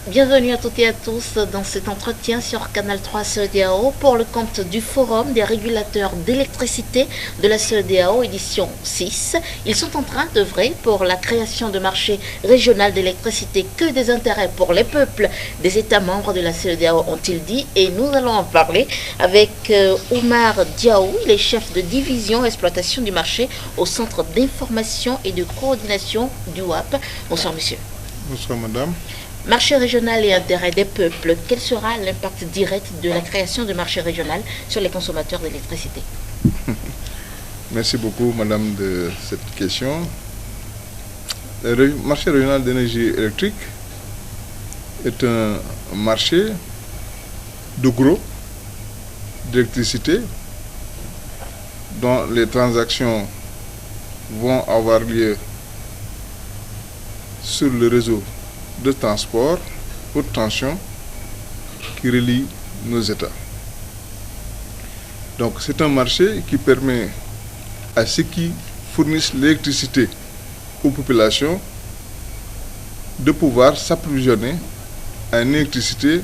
Bienvenue à toutes et à tous dans cet entretien sur Canal 3 CEDEAO pour le compte du Forum des régulateurs d'électricité de la CEDEAO édition 6. Ils sont en train d'œuvrer pour la création de marchés régionaux d'électricité que des intérêts pour les peuples des États membres de la CEDEAO, ont-ils dit, et nous allons en parler avec Oumar Diaou, il est chef de division exploitation du marché au Centre d'information et de coordination du WAP. Bonsoir monsieur. Bonsoir madame. Marché régional et intérêt des peuples, quel sera l'impact direct de la création de marché régional sur les consommateurs d'électricité? Merci beaucoup madame de cette question. Le marché régional d'énergie électrique est un marché de gros d'électricité dont les transactions vont avoir lieu sur le réseau de transport haute tension qui relie nos États. Donc c'est un marché qui permet à ceux qui fournissent l'électricité aux populations de pouvoir s'approvisionner en électricité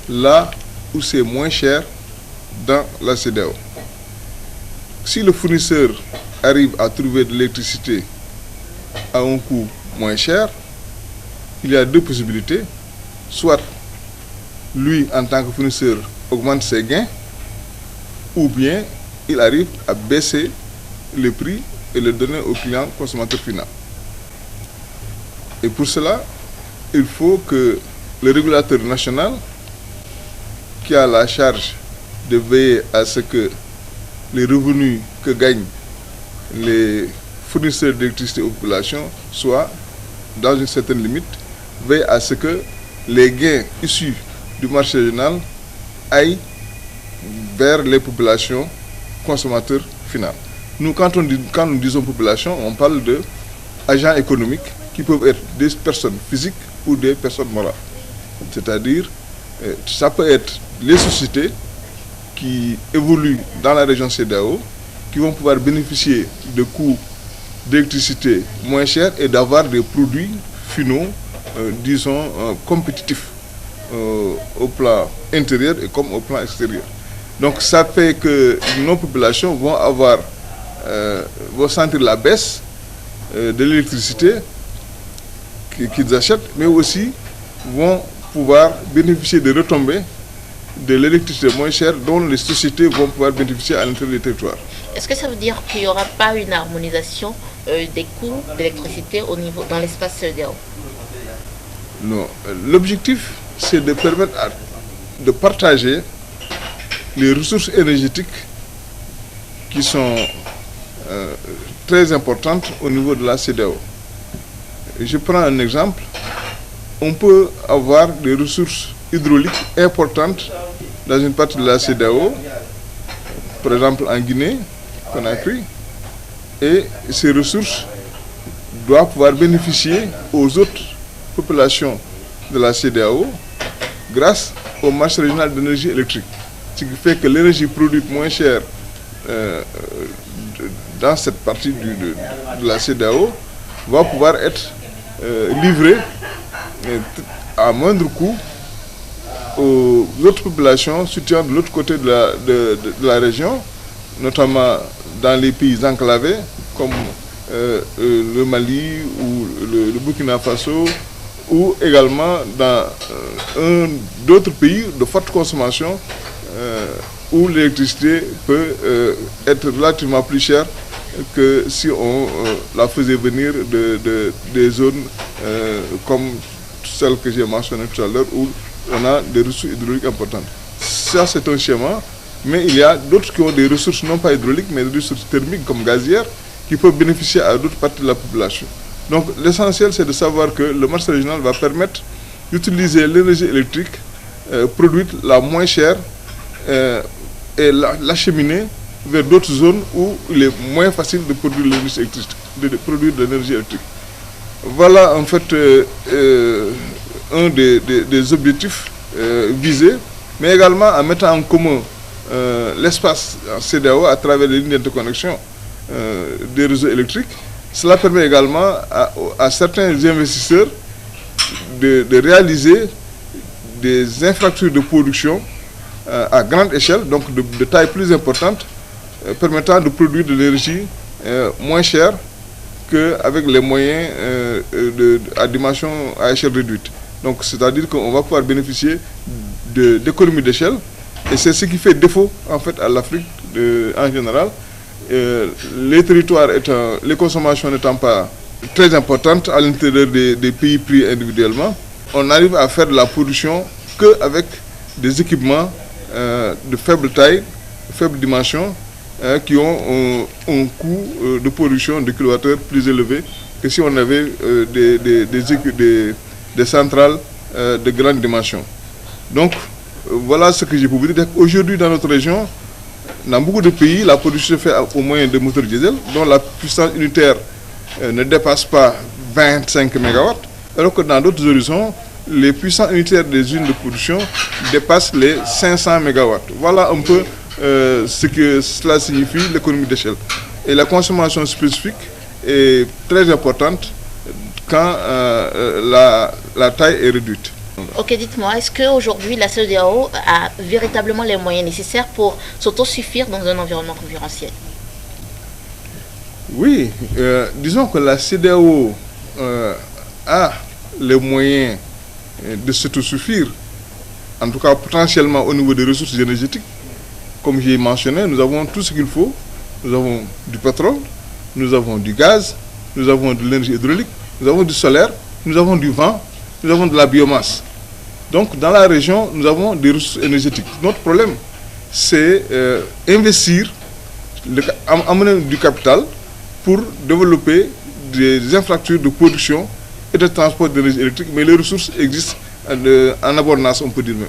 là où c'est moins cher dans la CEDEAO. Si le fournisseur arrive à trouver de l'électricité à un coût moins cher, il y a deux possibilités. Soit lui, en tant que fournisseur, augmente ses gains, ou bien il arrive à baisser le prix et le donner au client consommateur final. Et pour cela, il faut que le régulateur national, qui a la charge de veiller à ce que les revenus que gagnent les fournisseurs d'électricité aux populations soient dans une certaine limite, veille à ce que les gains issus du marché régional aillent vers les populations consommateurs finaux. Nous, quand nous disons population, on parle d'agents économiques qui peuvent être des personnes physiques ou des personnes morales. C'est-à-dire, ça peut être les sociétés qui évoluent dans la région CEDEAO, qui vont pouvoir bénéficier de coûts d'électricité moins chers et d'avoir des produits finaux, disons, compétitifs au plan intérieur et comme au plan extérieur. Donc ça fait que nos populations vont sentir la baisse de l'électricité qu'ils achètent, mais aussi vont pouvoir bénéficier de retombées de l'électricité moins chère dont les sociétés vont pouvoir bénéficier à l'intérieur du territoire. Est-ce que ça veut dire qu'il n'y aura pas une harmonisation des coûts d'électricité dans l'espace CEDEAO? Non. L'objectif, c'est de permettre de partager les ressources énergétiques qui sont très importantes au niveau de la CEDEAO. Je prends un exemple. On peut avoir des ressources hydrauliques importantes dans une partie de la CEDEAO, par exemple en Guinée, Conakry, et ces ressources doivent pouvoir bénéficier aux autres populations de la CEDEAO grâce au marché régional d'énergie électrique. Ce qui fait que l'énergie produite moins chère dans cette partie de la CEDEAO va pouvoir être livrée à moindre coût aux autres populations situant de l'autre côté de la région, notamment dans les pays enclavés comme le Mali ou le Burkina Faso, ou également dans d'autres pays de forte consommation où l'électricité peut être relativement plus chère que si on la faisait venir des zones comme celles que j'ai mentionnées tout à l'heure où on a des ressources hydrauliques importantes. Ça, c'est un schéma, mais il y a d'autres qui ont des ressources non pas hydrauliques, mais des ressources thermiques comme gazières qui peuvent bénéficier à d'autres parties de la population. Donc l'essentiel, c'est de savoir que le marché régional va permettre d'utiliser l'énergie électrique produite la moins chère et l'acheminer vers d'autres zones où il est moins facile de produire de l'énergie électrique. Voilà en fait un des objectifs visés, mais également en mettant en commun l'espace CEDEAO à travers les lignes d'interconnexion des réseaux électriques. Cela permet également à certains investisseurs de réaliser des infrastructures de production à grande échelle, donc de taille plus importante, permettant de produire de l'énergie moins chère qu'avec les moyens à dimension à échelle réduite. Donc c'est-à-dire qu'on va pouvoir bénéficier d'économies d'échelle, et c'est ce qui fait défaut en fait à l'Afrique en général. Les territoires les consommations n'étant pas très importantes à l'intérieur des pays pris individuellement, on arrive à faire de la production qu'avec des équipements de faible taille, faible dimension, qui ont un coût de production de kilowattheure plus élevé que si on avait des centrales de grande dimension. Donc voilà ce que je peux vous dire. Aujourd'hui dans notre région, dans beaucoup de pays, la production se fait au moyen de moteurs diesel dont la puissance unitaire ne dépasse pas 25 MW, alors que dans d'autres horizons, les puissances unitaires des unités de production dépassent les 500 MW. Voilà un peu ce que cela signifie, l'économie d'échelle. Et la consommation spécifique est très importante quand la taille est réduite. Ok, dites-moi, est-ce qu'aujourd'hui la CEDEAO a véritablement les moyens nécessaires pour s'autosuffire dans un environnement concurrentiel? Oui, disons que la CEDEAO a les moyens de s'autosuffire, en tout cas potentiellement au niveau des ressources énergétiques. Comme j'ai mentionné, nous avons tout ce qu'il faut. Nous avons du pétrole, nous avons du gaz, nous avons de l'énergie hydraulique, nous avons du solaire, nous avons du vent, nous avons de la biomasse. Donc dans la région, nous avons des ressources énergétiques. Notre problème, c'est investir, amener du capital pour développer des infrastructures de production et de transport d'énergie électrique, mais les ressources existent en abondance, on peut dire même.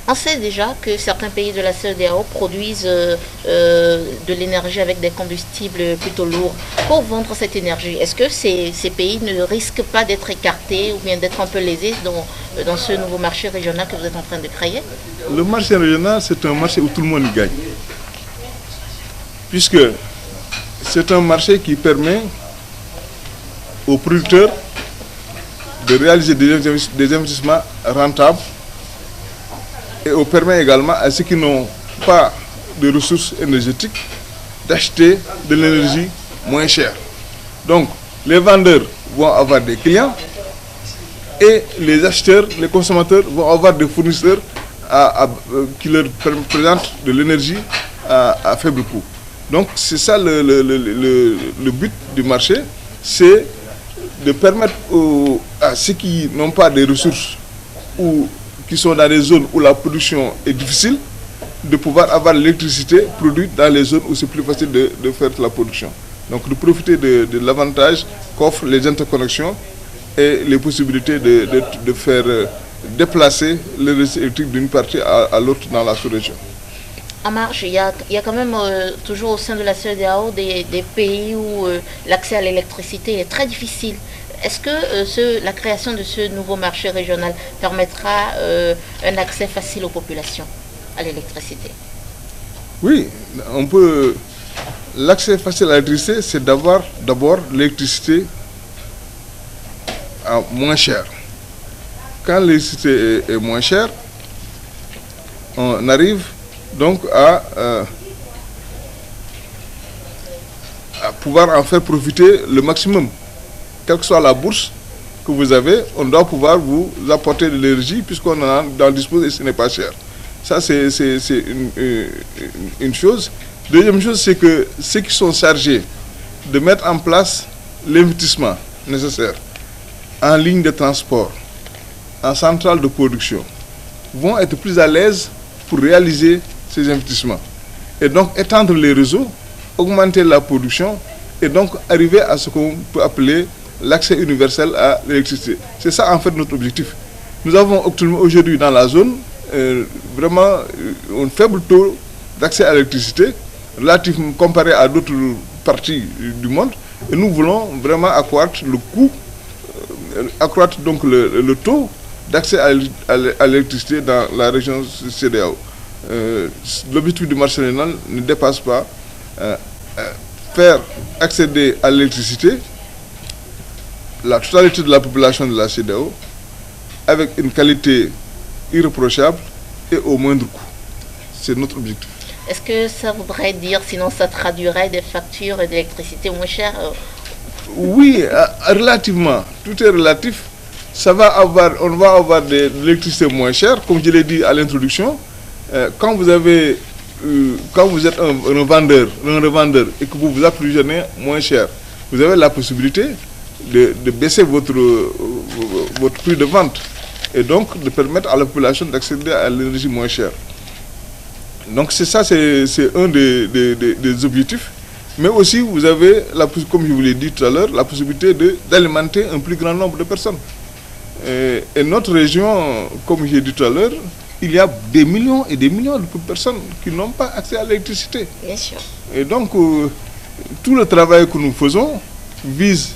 On sait déjà que certains pays de la CEDEAO produisent de l'énergie avec des combustibles plutôt lourds. Pour vendre cette énergie, est-ce que ces pays ne risquent pas d'être écartés ou bien d'être un peu lésés dans ce nouveau marché régional que vous êtes en train de créer? Le marché régional, c'est un marché où tout le monde y gagne. Puisque c'est un marché qui permet aux producteurs de réaliser des investissements rentables, et on permet également à ceux qui n'ont pas de ressources énergétiques d'acheter de l'énergie moins chère. Donc les vendeurs vont avoir des clients et les acheteurs, les consommateurs vont avoir des fournisseurs qui leur présentent de l'énergie à faible coût. Donc c'est ça le but du marché, c'est de permettre à ceux qui n'ont pas de ressources ou qui sont dans des zones où la production est difficile, de pouvoir avoir l'électricité produite dans les zones où c'est plus facile de faire la production. Donc de profiter de l'avantage qu'offrent les interconnexions et les possibilités de faire déplacer l'énergie électrique d'une partie à l'autre dans la sous-région. En marge, il y a quand même toujours au sein de la CEDEAO des pays où l'accès à l'électricité est très difficile. Est-ce que la création de ce nouveau marché régional permettra un accès facile aux populations à l'électricité? Oui, on peut. L'accès facile à l'électricité, c'est d'avoir d'abord l'électricité à moins chère. Quand l'électricité est moins chère, on arrive donc à pouvoir en faire profiter le maximum. Quelle que soit la bourse que vous avez, on doit pouvoir vous apporter de l'énergie puisqu'on en dispose et ce n'est pas cher. Ça, c'est une chose. Deuxième chose, c'est que ceux qui sont chargés de mettre en place l'investissement nécessaire en ligne de transport, en centrale de production, vont être plus à l'aise pour réaliser ces investissements. Et donc étendre les réseaux, augmenter la production et donc arriver à ce qu'on peut appeler l'accès universel à l'électricité. C'est ça en fait notre objectif. Nous avons aujourd'hui dans la zone vraiment un faible taux d'accès à l'électricité relativement comparé à d'autres parties du monde, et nous voulons vraiment accroître le coût, accroître donc le taux d'accès à l'électricité dans la région CEDEAO. L'objectif du marché régional ne dépasse pas faire accéder à l'électricité la totalité de la population de la CEDEAO avec une qualité irréprochable et au moindre coût. C'est notre objectif. Est-ce que ça voudrait dire, sinon ça traduirait des factures d'électricité moins chères? Oui, relativement. Tout est relatif. On va avoir de l'électricité moins chère, comme je l'ai dit à l'introduction. Quand vous êtes un revendeur et que vous vous approvisionnez moins cher, vous avez la possibilité de baisser votre prix de vente et donc de permettre à la population d'accéder à l'énergie moins chère. Donc c'est ça, c'est un des objectifs. Mais aussi, vous avez, comme je vous l'ai dit tout à l'heure, la possibilité d'alimenter un plus grand nombre de personnes. Et notre région, comme j'ai dit tout à l'heure, il y a des millions et des millions de personnes qui n'ont pas accès à l'électricité. Bien sûr. Et donc, tout le travail que nous faisons vise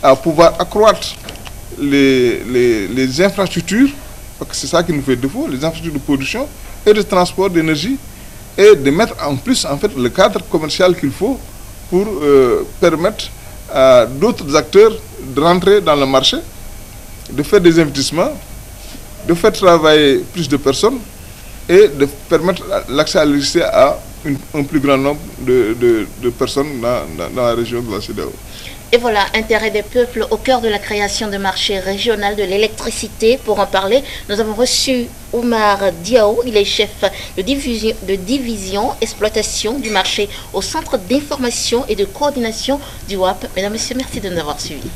à pouvoir accroître les infrastructures, parce que c'est ça qui nous fait défaut, les infrastructures de production et de transport d'énergie, et de mettre en plus en fait le cadre commercial qu'il faut pour permettre à d'autres acteurs de rentrer dans le marché, de faire des investissements, de faire travailler plus de personnes et de permettre l'accès à l'électricité à un plus grand nombre de personnes dans la région de la CEDEAO. Et voilà, intérêt des peuples au cœur de la création de marché régional de l'électricité. Pour en parler, nous avons reçu Oumar Diao, il est chef de division exploitation du marché au Centre d'information et de coordination du WAP. Mesdames, Messieurs, merci de nous avoir suivis.